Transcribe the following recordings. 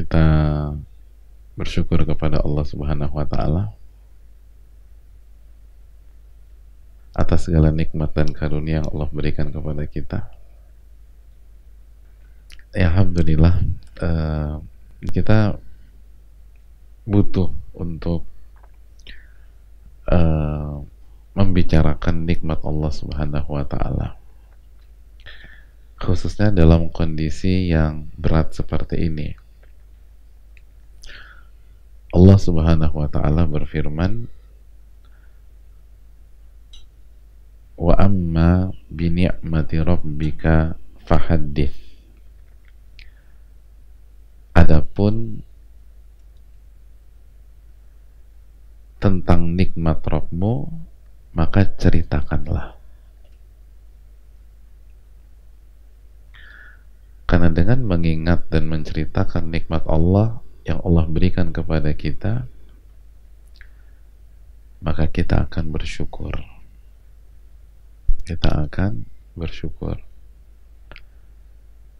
kita bersyukur kepada Allah Subhanahu wa taala atas segala nikmat dan karunia yang Allah berikan kepada kita. Ya, alhamdulillah, kita butuh untuk membicarakan nikmat Allah Subhanahu wa taala, khususnya dalam kondisi yang berat seperti ini. Allah Subhanahu wa taala berfirman, wa amma bi ni'mati rabbika fahaddits. Adapun tentang nikmat Rabbmu, maka ceritakanlah. Karena dengan mengingat dan menceritakan nikmat Allah yang Allah berikan kepada kita, maka kita akan bersyukur. Kita akan bersyukur.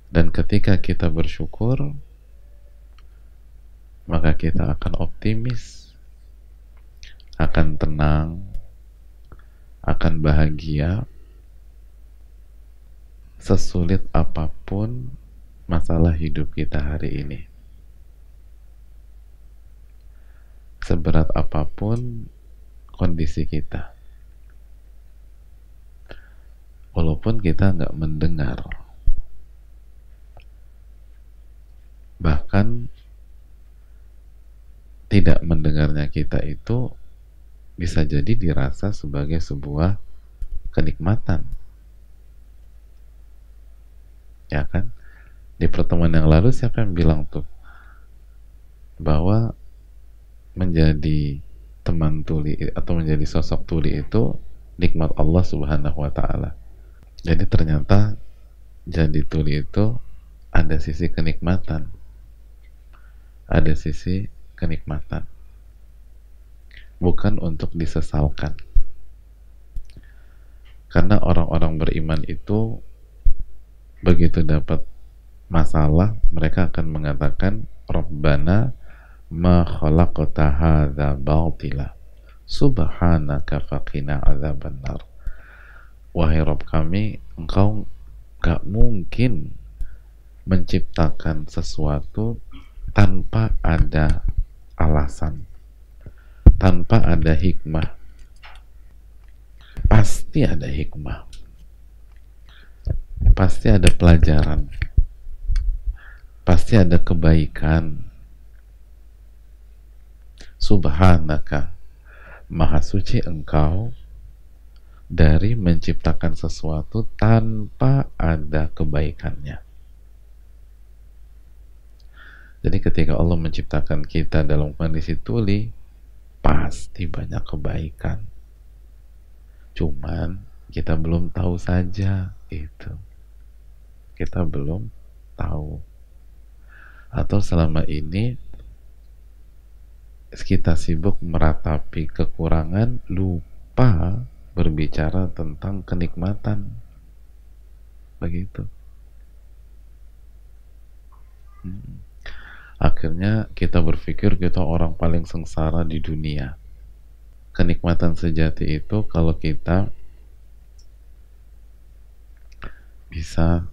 Dan ketika kita bersyukur, maka kita akan optimis, akan tenang, akan bahagia, sesulit apapun masalah hidup kita hari ini, seberat apapun kondisi kita, walaupun kita nggak mendengar, bahkan tidak mendengarnya kita itu bisa jadi dirasa sebagai sebuah kenikmatan, ya kan? Di pertemuan yang lalu siapa yang bilang tuh bahwa menjadi teman tuli atau menjadi sosok tuli itu nikmat Allah Subhanahu wa taala. Jadi ternyata jadi tuli itu ada sisi kenikmatan. Ada sisi kenikmatan. Bukan untuk disesalkan. Karena orang-orang beriman itu begitu dapat masalah, mereka akan mengatakan, Rabbana ma khalaqta hadza batila subhanaka faqina adzabannar. Wahai Rabb kami, Engkau gak mungkin menciptakan sesuatu tanpa ada alasan, tanpa ada hikmah. Pasti ada hikmah, pasti ada pelajaran, pasti ada kebaikan. Subhanaka, maha suci Engkau dari menciptakan sesuatu tanpa ada kebaikannya. Jadi ketika Allah menciptakan kita dalam kondisi tuli, pasti banyak kebaikan. Cuman kita belum tahu saja itu. Kita belum tahu. Atau selama ini kita sibuk meratapi kekurangan, lupa berbicara tentang kenikmatan. Begitu. Akhirnya kita berpikir kita orang paling sengsara di dunia. Kenikmatan sejati itu kalau kita bisa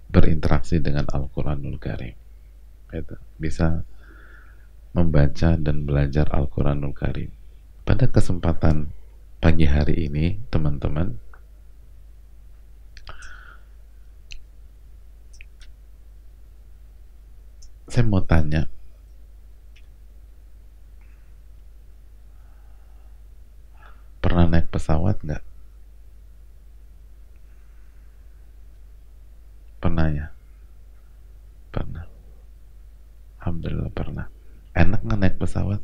berinteraksi dengan Al-Quranul Karim, bisa membaca dan belajar Al-Quranul Karim. Pada kesempatan pagi hari ini, teman-teman, saya mau tanya, pernah naik pesawat nggak? Pernah ya? Pernah. Alhamdulillah pernah. Enak nggak naik pesawat?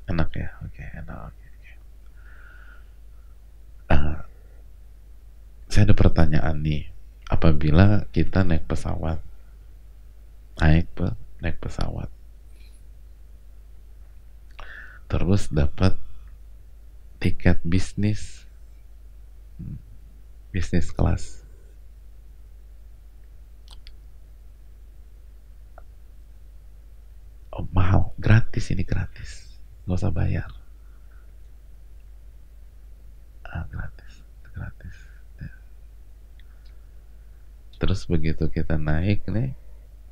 Enak ya? Oke, enak. Oke. Saya ada pertanyaan nih. Apabila kita naik pesawat, naik pesawat, terus dapat tiket bisnis kelas, di sini gratis, nggak usah bayar. Gratis, gratis. Ya. Terus begitu kita naik nih,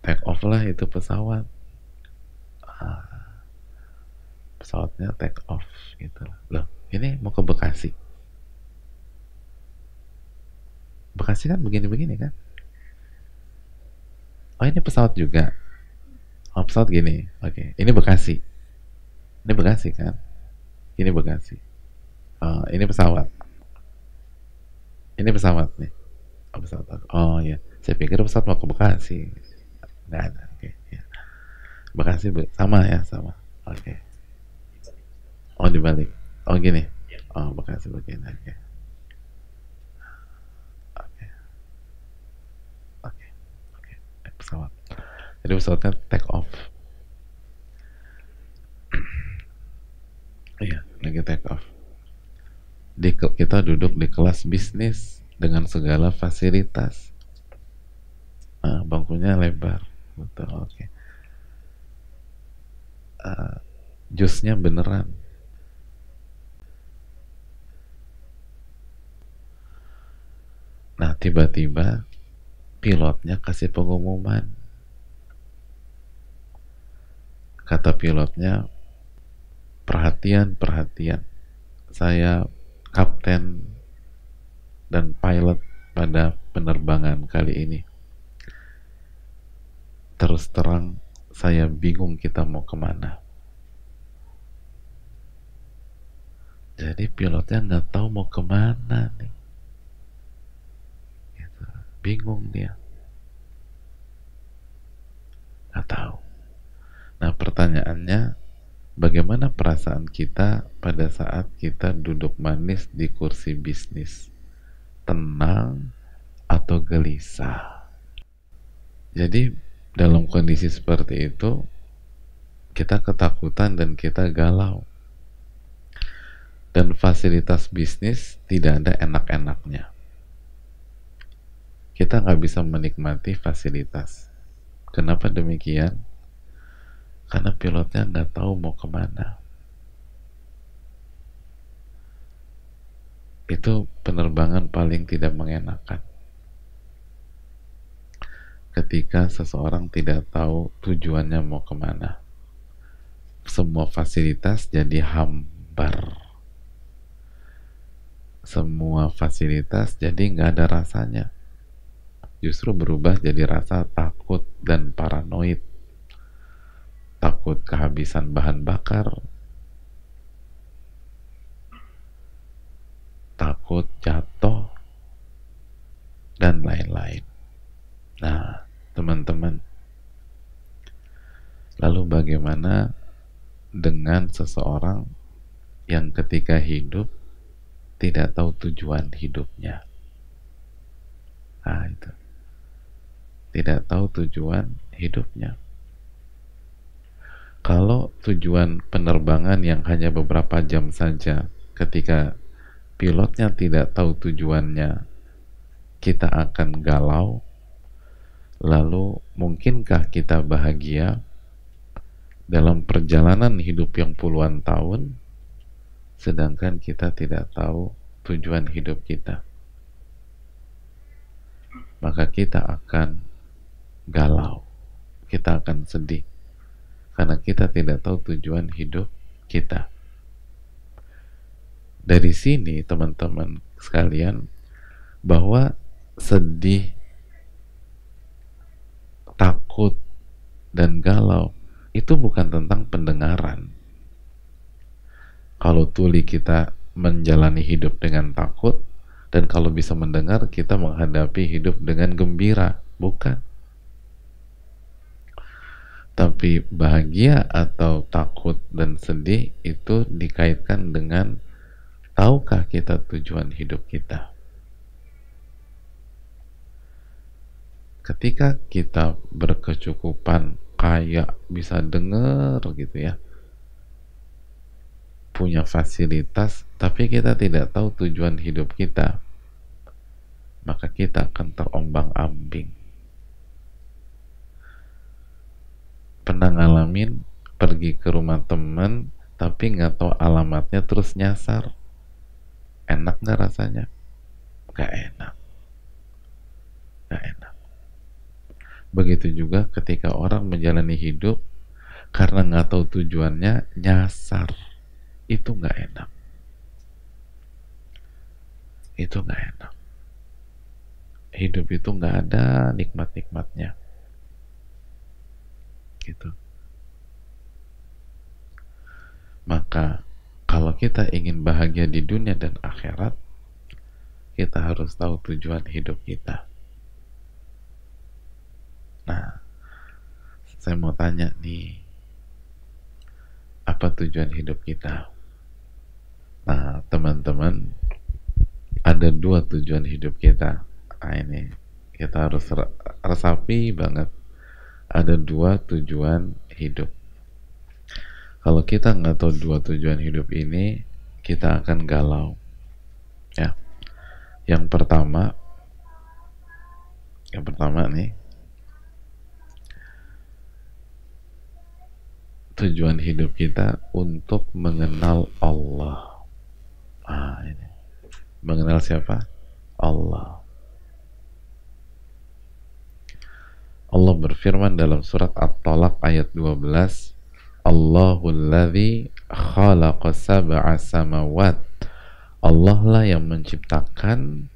take off lah itu pesawat. Pesawatnya take off gitu loh. Ini mau ke Bekasi. Bekasi kan begini-begini kan? Oh ini pesawat juga. Oh pesawat gini. Oke. Ini Bekasi. Ini Bekasi kan? Ini Bekasi. Oh, ini pesawat. Ini pesawat nih. Oh, pesawat. Oh ya. Saya pikir pesawat mau ke Bekasi. Nggak ada. Oke. Ya. Bekasi sama ya sama. Oke. Oh dibalik. Oh gini. Oh Bekasi begini. Oke. Oke. Oke. Oke. Pesawat. Jadi pesawatnya take off. Iya, lagi take off. Kita duduk di kelas bisnis dengan segala fasilitas. Bangkunya lebar, betul. Oke. Jusnya beneran. Nah, tiba-tiba pilotnya kasih pengumuman. Kata pilotnya, perhatian, perhatian. Saya kapten dan pilot pada penerbangan kali ini. Terus terang, saya bingung kita mau kemana. Jadi pilotnya nggak tahu mau kemana nih. Gitu. Bingung dia. Nggak tahu. Nah pertanyaannya, bagaimana perasaan kita pada saat kita duduk manis di kursi bisnis? Tenang atau gelisah? Jadi dalam kondisi seperti itu kita ketakutan dan kita galau, dan fasilitas bisnis tidak ada enak-enaknya. Kita nggak bisa menikmati fasilitas. Kenapa demikian? Karena pilotnya nggak tahu mau kemana. Itu penerbangan paling tidak mengenakan. Ketika seseorang tidak tahu tujuannya mau kemana, semua fasilitas jadi hambar, semua fasilitas jadi nggak ada rasanya, justru berubah jadi rasa takut dan paranoid. Takut kehabisan bahan bakar, takut jatuh, dan lain-lain. Nah, teman-teman, lalu bagaimana dengan seseorang yang ketika hidup tidak tahu tujuan hidupnya? Nah, itu. Tidak tahu tujuan hidupnya. Kalau tujuan penerbangan yang hanya beberapa jam saja, ketika pilotnya tidak tahu tujuannya, kita akan galau. Lalu mungkinkah kita bahagia dalam perjalanan hidup yang puluhan tahun, sedangkan kita tidak tahu tujuan hidup kita? Maka kita akan galau, kita akan sedih, karena kita tidak tahu tujuan hidup kita. Dari sini teman-teman sekalian, bahwa sedih, takut, dan galau itu bukan tentang pendengaran. Kalau tuli kita menjalani hidup dengan takut, dan kalau bisa mendengar kita menghadapi hidup dengan gembira, bukan. Tapi bahagia atau takut dan sedih itu dikaitkan dengan tahukah kita tujuan hidup kita. Ketika kita berkecukupan, kaya, bisa dengar gitu ya, punya fasilitas, tapi kita tidak tahu tujuan hidup kita, maka kita akan terombang-ambing. Pernah ngalamin pergi ke rumah temen tapi nggak tahu alamatnya terus nyasar, enak nggak rasanya? Nggak enak, nggak enak. Begitu juga ketika orang menjalani hidup karena nggak tahu tujuannya nyasar, itu nggak enak, itu nggak enak. Hidup itu nggak ada nikmat-nikmatnya, gitu. Maka kalau kita ingin bahagia di dunia dan akhirat, kita harus tahu tujuan hidup kita. Nah, saya mau tanya nih, apa tujuan hidup kita? Nah, teman-teman, ada dua tujuan hidup kita. Nah, ini kita harus resapi banget. Ada dua tujuan hidup. Kalau kita nggak tahu dua tujuan hidup ini, kita akan galau. Ya, yang pertama nih, tujuan hidup kita untuk mengenal Allah. Ah, ini. Mengenal siapa? Allah. Allah berfirman dalam surat At-Talaq ayat 12, Allahul ladzi khalaqa sab'a samawat. Allah lah yang menciptakan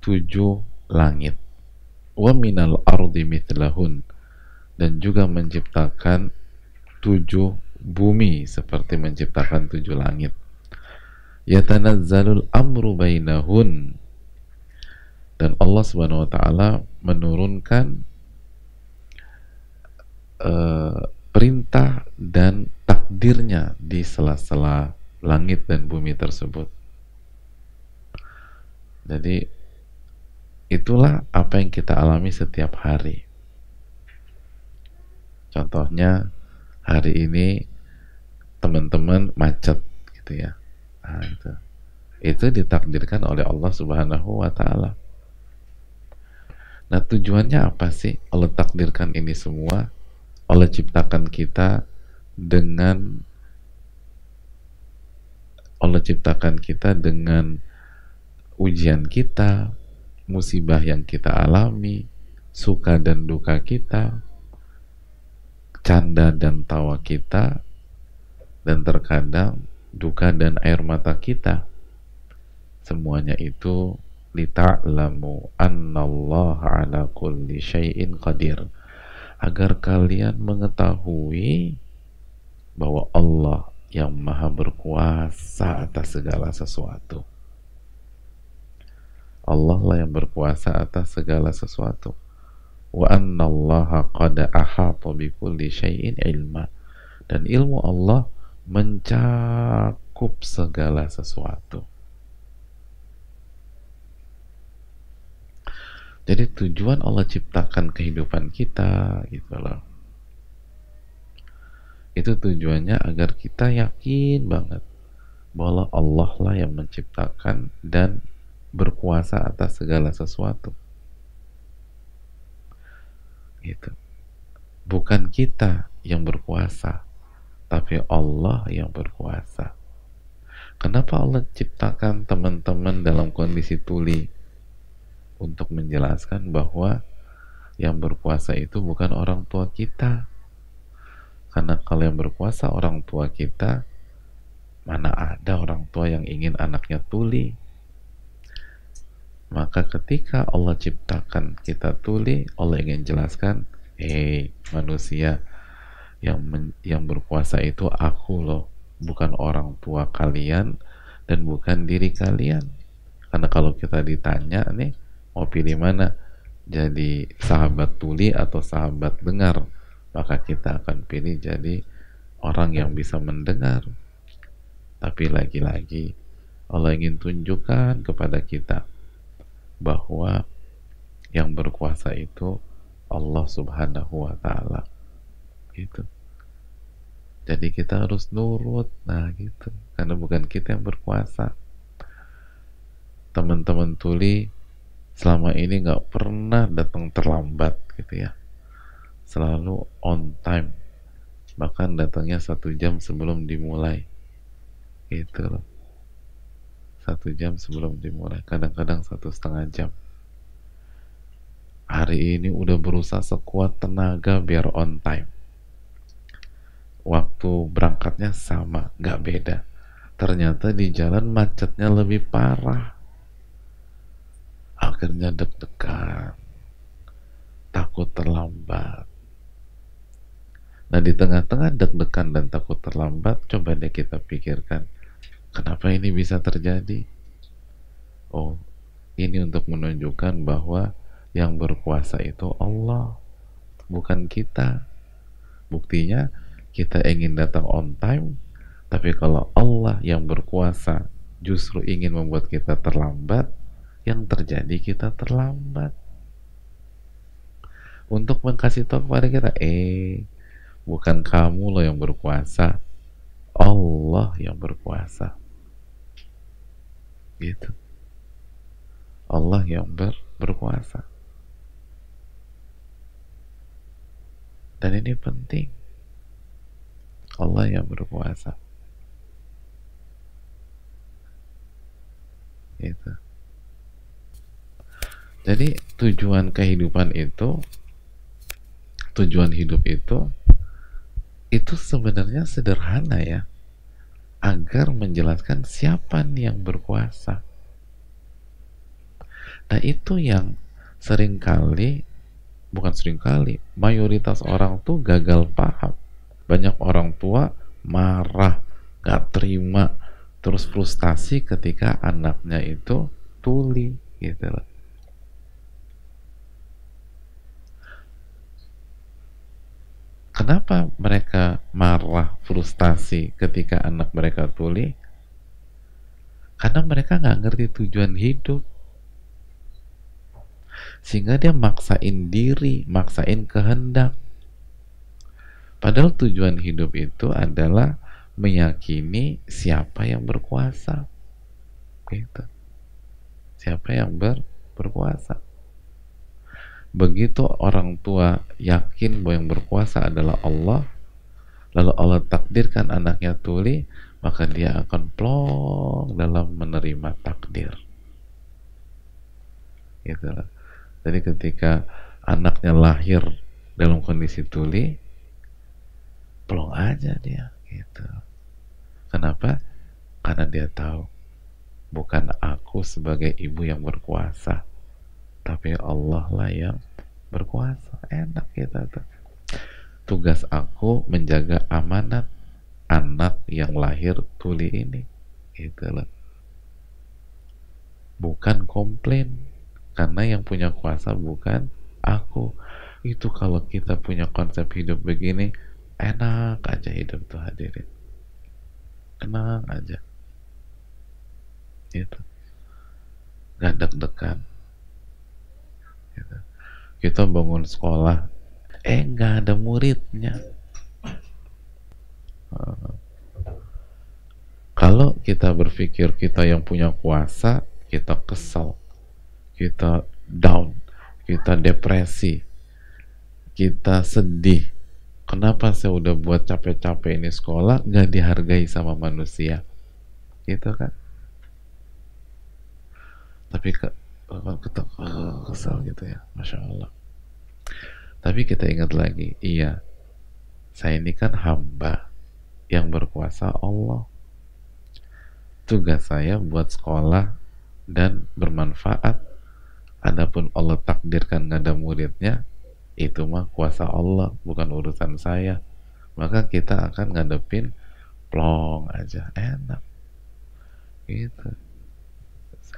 7 langit. Wa minal ardi mithlahun, dan juga menciptakan 7 bumi seperti menciptakan 7 langit. Yatanazzalul amru bainahun, dan Allah Subhanahu wa taala menurunkan perintah dan takdirnya di sela-sela langit dan bumi tersebut. Jadi itulah apa yang kita alami setiap hari. Contohnya hari ini teman-teman macet gitu ya. Nah, itu ditakdirkan oleh Allah Subhanahu wa taala. Nah, tujuannya apa sih Allah takdirkan ini semua? Allah ciptakan kita dengan ujian kita, musibah yang kita alami, suka dan duka kita, canda dan tawa kita, dan terkadang duka dan air mata kita. Semuanya itu lita'lamu annallaha ala kulli syai'in qadir, agar kalian mengetahui bahwa Allah yang maha berkuasa atas segala sesuatu. Allah lah yang berkuasa atas segala sesuatu. Wa annallaha qad ahata bikulli syai'in ilma, dan ilmu Allah mencakup segala sesuatu. Jadi tujuan Allah ciptakan kehidupan kita gitu loh. Itu tujuannya agar kita yakin banget bahwa Allah lah yang menciptakan dan berkuasa atas segala sesuatu. Gitu. Bukan kita yang berkuasa, tapi Allah yang berkuasa. Kenapa Allah ciptakan teman-teman dalam kondisi tuli? Untuk menjelaskan bahwa yang berkuasa itu bukan orang tua kita. Karena kalau yang berkuasa orang tua kita, mana ada orang tua yang ingin anaknya tuli. Maka ketika Allah ciptakan kita tuli, Allah ingin jelaskan, manusia, yang berkuasa itu aku loh, bukan orang tua kalian dan bukan diri kalian. Karena kalau kita ditanya nih, mau pilih mana, jadi sahabat tuli atau sahabat dengar, maka kita akan pilih jadi orang yang bisa mendengar. Tapi lagi-lagi Allah ingin tunjukkan kepada kita bahwa yang berkuasa itu Allah Subhanahu wa taala. Gitu. Jadi kita harus nurut, nah gitu. Karena bukan kita yang berkuasa. Teman-teman tuli selama ini nggak pernah datang terlambat gitu ya, selalu on time. bahkan datangnya 1 jam sebelum dimulai, gitu loh. 1 jam sebelum dimulai, kadang-kadang 1,5 jam. Hari ini udah berusaha sekuat tenaga biar on time, waktu berangkatnya sama, nggak beda. Ternyata di jalan macetnya lebih parah, akhirnya deg-degan, takut terlambat. Nah, di tengah-tengah deg-degan dan takut terlambat, coba deh kita pikirkan, kenapa ini bisa terjadi? Oh, ini untuk menunjukkan bahwa yang berkuasa itu Allah, bukan kita. Buktinya, kita ingin datang on time, tapi kalau Allah yang berkuasa justru ingin membuat kita terlambat, yang terjadi kita terlambat. Untuk mengkasih tahu kepada kita, bukan kamu loh yang berkuasa, Allah yang berkuasa. Gitu. Allah yang berkuasa. Dan ini penting. Allah yang berkuasa. Gitu. Jadi tujuan kehidupan itu, tujuan hidup itu sebenarnya sederhana ya, agar menjelaskan siapa nih yang berkuasa. Nah, itu yang mayoritas orang tuh gagal paham. Banyak orang tua marah, gak terima, terus frustasi ketika anaknya itu tuli, gitu loh. Kenapa mereka marah, frustasi ketika anak mereka tuli? Karena mereka nggak ngerti tujuan hidup, sehingga dia maksain diri, maksain kehendak. Padahal tujuan hidup itu adalah meyakini siapa yang berkuasa, gitu. Siapa yang berkuasa. Begitu orang tua yakin bahwa yang berkuasa adalah Allah, lalu Allah takdirkan anaknya tuli, maka dia akan plong dalam menerima takdir. Gitu. Jadi ketika anaknya lahir dalam kondisi tuli, plong aja dia, gitu. Kenapa? Karena dia tahu, bukan aku sebagai ibu yang berkuasa, tapi Allah lah yang berkuasa. Enak kita tuh. Tugas aku menjaga amanat anak yang lahir tuli ini, gitu loh. Bukan komplain, karena yang punya kuasa bukan aku. Itu kalau kita punya konsep hidup begini, enak aja hidup tuh hadirin, tenang aja, gitu. Gak deg-degan, gitu. Kita bangun sekolah, nggak ada muridnya. Kalau kita berpikir kita yang punya kuasa, kita kesal, kita down, kita depresi, kita sedih. Kenapa saya udah buat capek-capek ini sekolah nggak dihargai sama manusia, gitu kan? Tapi kita kesal gitu ya, masya Allah. Tapi kita ingat lagi, iya, saya ini kan hamba yang berkuasa Allah. Tugas saya buat sekolah dan bermanfaat. Adapun Allah takdirkan nggak ada muridnya, itu mah kuasa Allah, bukan urusan saya. Maka kita akan ngadepin plong aja, enak, gitu,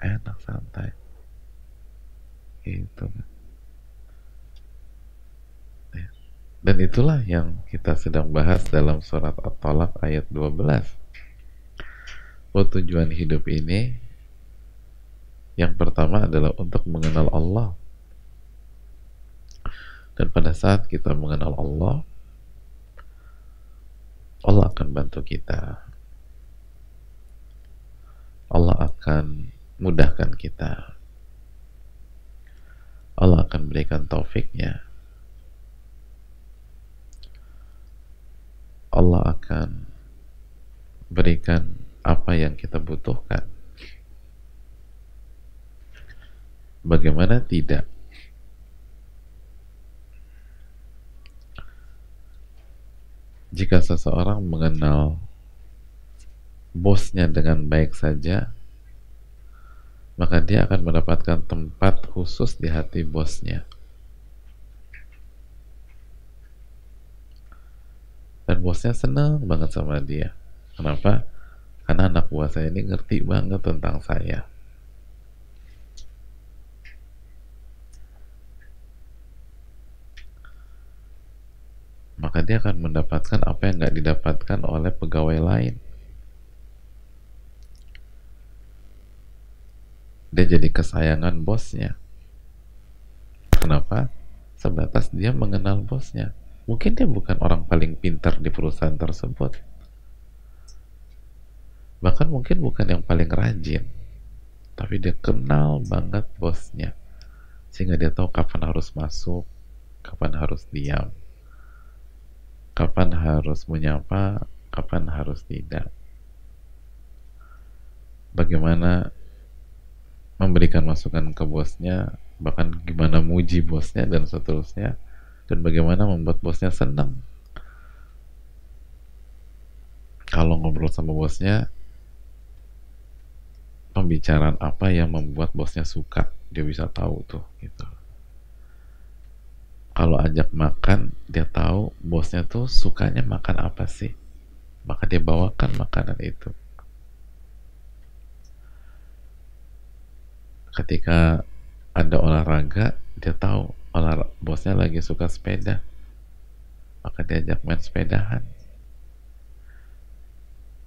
enak, santai, gitu. Dan itulah yang kita sedang bahas dalam surat At-Talaq ayat 12. Tujuan hidup ini yang pertama adalah untuk mengenal Allah. Dan pada saat kita mengenal Allah, Allah akan bantu kita. Allah akan mudahkan kita. Allah akan berikan taufiknya. Allah akan berikan apa yang kita butuhkan. Bagaimana tidak? Jika seseorang mengenal bosnya dengan baik saja, maka dia akan mendapatkan tempat khusus di hati bosnya. Dan bosnya senang banget sama dia. Kenapa? Karena anak buah saya ini ngerti banget tentang saya. Maka dia akan mendapatkan apa yang nggak didapatkan oleh pegawai lain. Dia jadi kesayangan bosnya. Kenapa? Sebatas dia mengenal bosnya. Mungkin dia bukan orang paling pintar di perusahaan tersebut. Bahkan mungkin bukan yang paling rajin. Tapi dia kenal banget bosnya. Sehingga dia tahu kapan harus masuk, kapan harus diam, kapan harus menyapa, kapan harus tidak. Bagaimana memberikan masukan ke bosnya, bahkan gimana muji bosnya dan seterusnya, dan bagaimana membuat bosnya senang. Kalau ngobrol sama bosnya, pembicaraan apa yang membuat bosnya suka, dia bisa tahu tuh gitu. Kalau ajak makan, dia tahu bosnya tuh sukanya makan apa sih, maka dia bawakan makanan itu. Ketika ada olahraga, dia tahu bosnya lagi suka sepeda, maka dia ajak main sepedahan.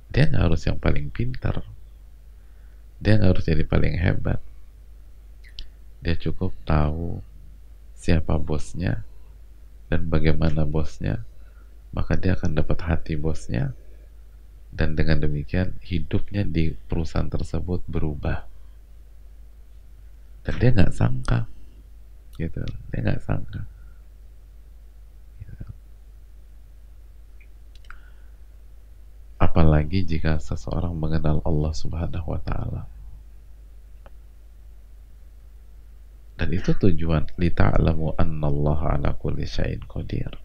Dia nggak harus yang paling pintar, dia nggak harus jadi paling hebat, dia cukup tahu siapa bosnya dan bagaimana bosnya, maka dia akan dapat hati bosnya, dan dengan demikian hidupnya di perusahaan tersebut berubah. Dan dia nggak sangka gitu, dia nggak sangka gitu. Apalagi jika seseorang mengenal Allah Subhanahu wa Ta'ala. Dan itu tujuan, lita'lamu annallaha ala kulli syai'in qadir,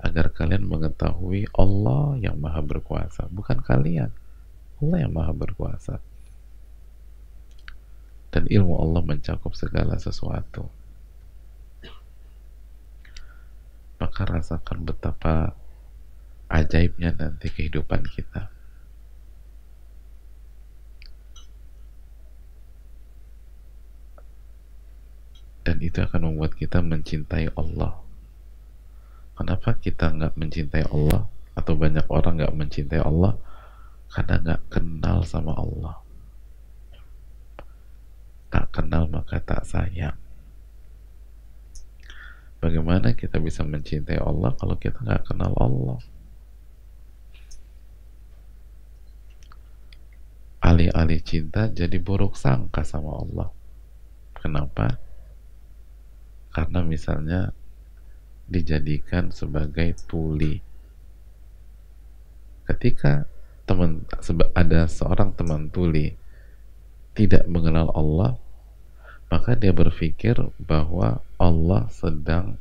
agar kalian mengetahui Allah yang maha berkuasa, bukan kalian. Allah yang maha berkuasa. Dan ilmu Allah mencakup segala sesuatu. Maka rasakan betapa ajaibnya nanti kehidupan kita. Dan itu akan membuat kita mencintai Allah. Kenapa kita nggak mencintai Allah, atau banyak orang nggak mencintai Allah? Karena nggak kenal sama Allah. Tak kenal maka tak sayang. Bagaimana kita bisa mencintai Allah kalau kita nggak kenal Allah? Alih-alih cinta jadi buruk sangka sama Allah. Kenapa? Karena misalnya dijadikan sebagai tuli. Ketika ada seorang teman tuli tidak mengenal Allah, maka dia berpikir bahwa Allah sedang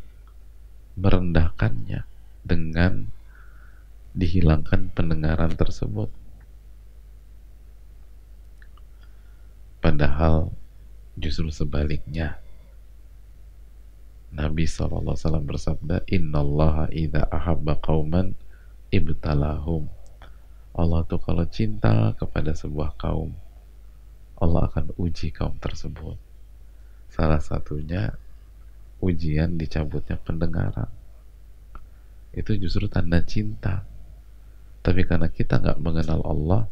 merendahkannya dengan dihilangkan pendengaran tersebut. Padahal justru sebaliknya. Nabi SAW bersabda, innallaha idza ahabba qauman ibtalahum. Allah tuh kalau cinta kepada sebuah kaum, Allah akan uji kaum tersebut. Salah satunya ujian dicabutnya pendengaran. Itu justru tanda cinta. Tapi karena kita nggak mengenal Allah,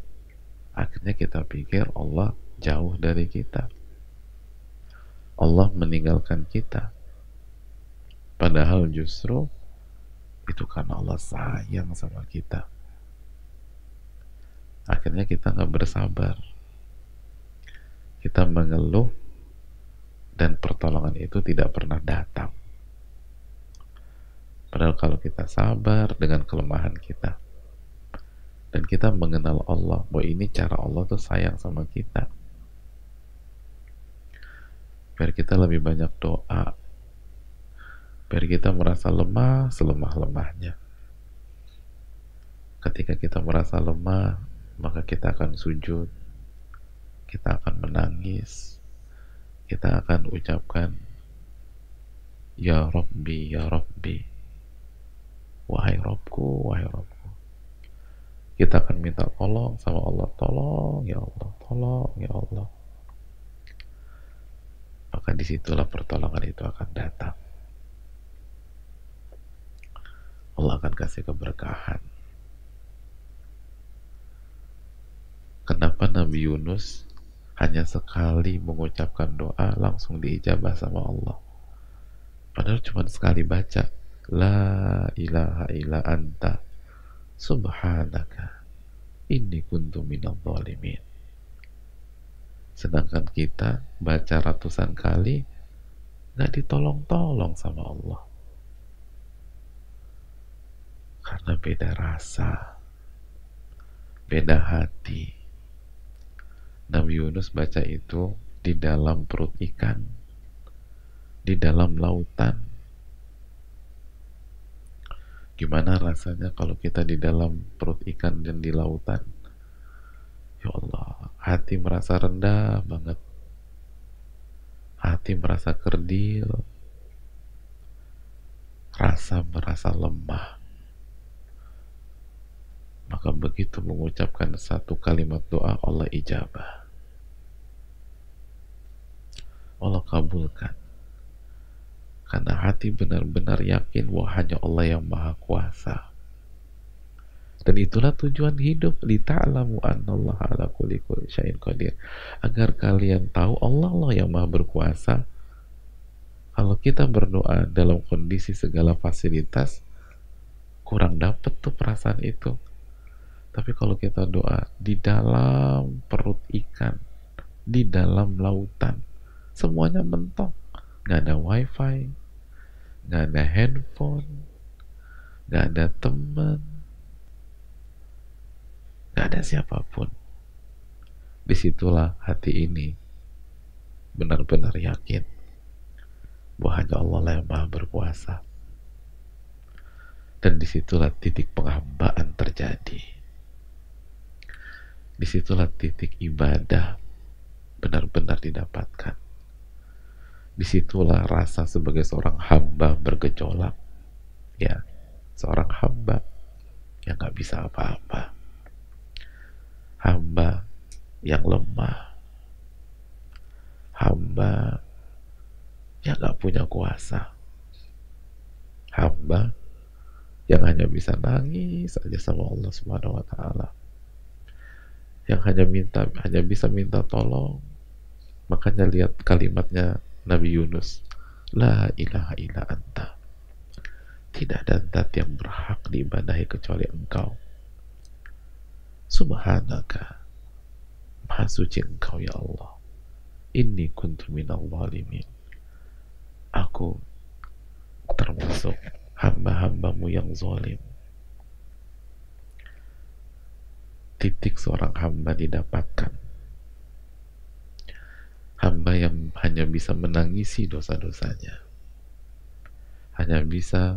akhirnya kita pikir Allah jauh dari kita, Allah meninggalkan kita. Padahal justru itu karena Allah sayang sama kita. Akhirnya kita nggak bersabar, kita mengeluh, dan pertolongan itu tidak pernah datang. Padahal kalau kita sabar dengan kelemahan kita dan kita mengenal Allah, bahwa ini cara Allah tuh sayang sama kita, biar kita lebih banyak doa, biar kita merasa lemah selemah-lemahnya. Ketika kita merasa lemah, maka kita akan sujud, kita akan menangis, kita akan ucapkan, Ya Rabbi, Ya Rabbi, wahai Robku, wahai Robku. Kita akan minta tolong sama Allah, tolong ya Allah, tolong ya Allah. Maka disitulah pertolongan itu akan datang. Allah akan kasih keberkahan. Kenapa Nabi Yunus hanya sekali mengucapkan doa langsung diijabah sama Allah? Padahal cuma sekali baca, La ilaha illa anta subhanaka inni kuntu minadh dhalimin. Sedangkan kita baca ratusan kali nggak ditolong-tolong sama Allah. Karena beda rasa, beda hati. Nabi Yunus baca itu di dalam perut ikan, di dalam lautan. Gimana rasanya kalau kita di dalam perut ikan dan di lautan? Ya Allah, hati merasa rendah banget, hati merasa kerdil, rasa merasa lemah. Maka begitu mengucapkan satu kalimat doa, Allah ijabah, Allah kabulkan. Karena hati benar-benar yakin bahwa hanya Allah yang maha kuasa. Dan itulah tujuan hidup, lita'lamu annallaha ala kulli syai'in qadir. Agar kalian tahu Allah lah yang maha berkuasa. Kalau kita berdoa dalam kondisi segala fasilitas, kurang dapet tuh perasaan itu. Tapi kalau kita doa di dalam perut ikan, di dalam lautan, semuanya mentok, nggak ada wifi, nggak ada handphone, nggak ada teman, nggak ada siapapun. Disitulah hati ini benar-benar yakin bahwa hanya Allah lah yang maha berkuasa. Dan disitulah titik penghambaan terjadi. Disitulah titik ibadah benar-benar didapatkan. Disitulah rasa sebagai seorang hamba bergejolak. Ya, seorang hamba yang gak bisa apa-apa, hamba yang lemah, hamba yang gak punya kuasa, hamba yang hanya bisa nangis saja sama Allah Subhanahu wa Ta'ala, yang hanya bisa minta tolong. Makanya lihat kalimatnya Nabi Yunus, La ilaha illa anta, tidak ada zat yang berhak diibadahi kecuali Engkau. Subhanaka, maha suci Engkau ya Allah. Inni kuntu minadh dhalimin, aku termasuk hamba-hambamu yang zalim. Titik seorang hamba didapatkan, hamba yang hanya bisa menangisi dosa-dosanya, hanya bisa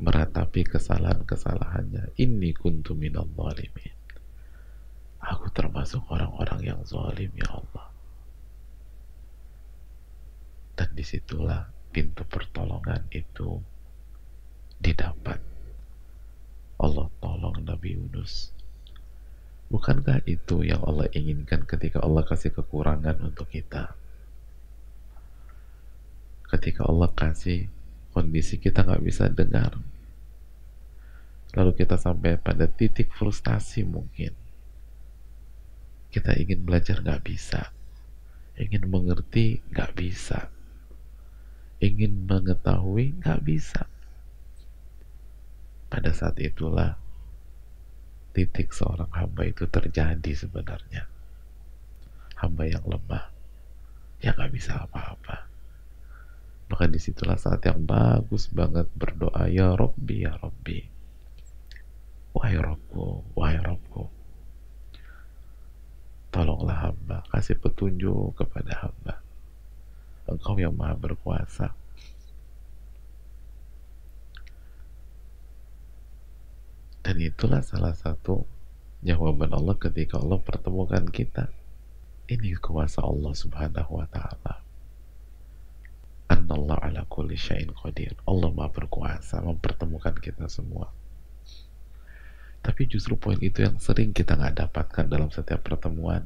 meratapi kesalahan-kesalahannya. Inni kuntu minadh dhalimin, aku termasuk orang-orang yang zalim ya Allah. Dan disitulah pintu pertolongan itu didapat. Allah tolong Nabi Yunus. Bukankah itu yang Allah inginkan ketika Allah kasih kekurangan untuk kita? Ketika Allah kasih kondisi kita nggak bisa dengar, lalu kita sampai pada titik frustasi mungkin. Kita ingin belajar nggak bisa, ingin mengerti nggak bisa, ingin mengetahui nggak bisa. Pada saat itulah titik seorang hamba itu terjadi sebenarnya. Hamba yang lemah, yang gak bisa apa-apa. Maka disitulah saat yang bagus banget berdoa, ya Rabbi, ya Rabbi, wahai Rabbku, wahai Rabbku, tolonglah hamba, kasih petunjuk kepada hamba, Engkau yang maha berkuasa. Dan itulah salah satu jawaban Allah ketika Allah pertemukan kita. Ini kuasa Allah subhanahu wa ta'ala. Annallah ala kulli syai'in qadir. Allah maha berkuasa mempertemukan kita semua. Tapi justru poin itu yang sering kita nggak dapatkan dalam setiap pertemuan.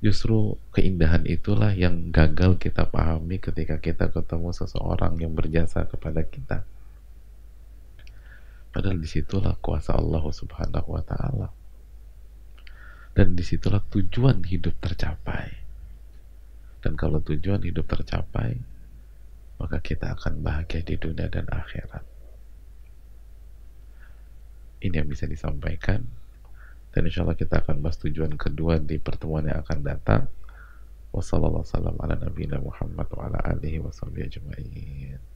Justru keindahan itulah yang gagal kita pahami ketika kita ketemu seseorang yang berjasa kepada kita. Padahal disitulah kuasa Allah subhanahu wa ta'ala. Dan disitulah tujuan hidup tercapai. Dan kalau tujuan hidup tercapai, maka kita akan bahagia di dunia dan akhirat. Ini yang bisa disampaikan. Dan insya Allah kita akan bahas tujuan kedua di pertemuan yang akan datang. Wassalamualaikum warahmatullahi wabarakatuh.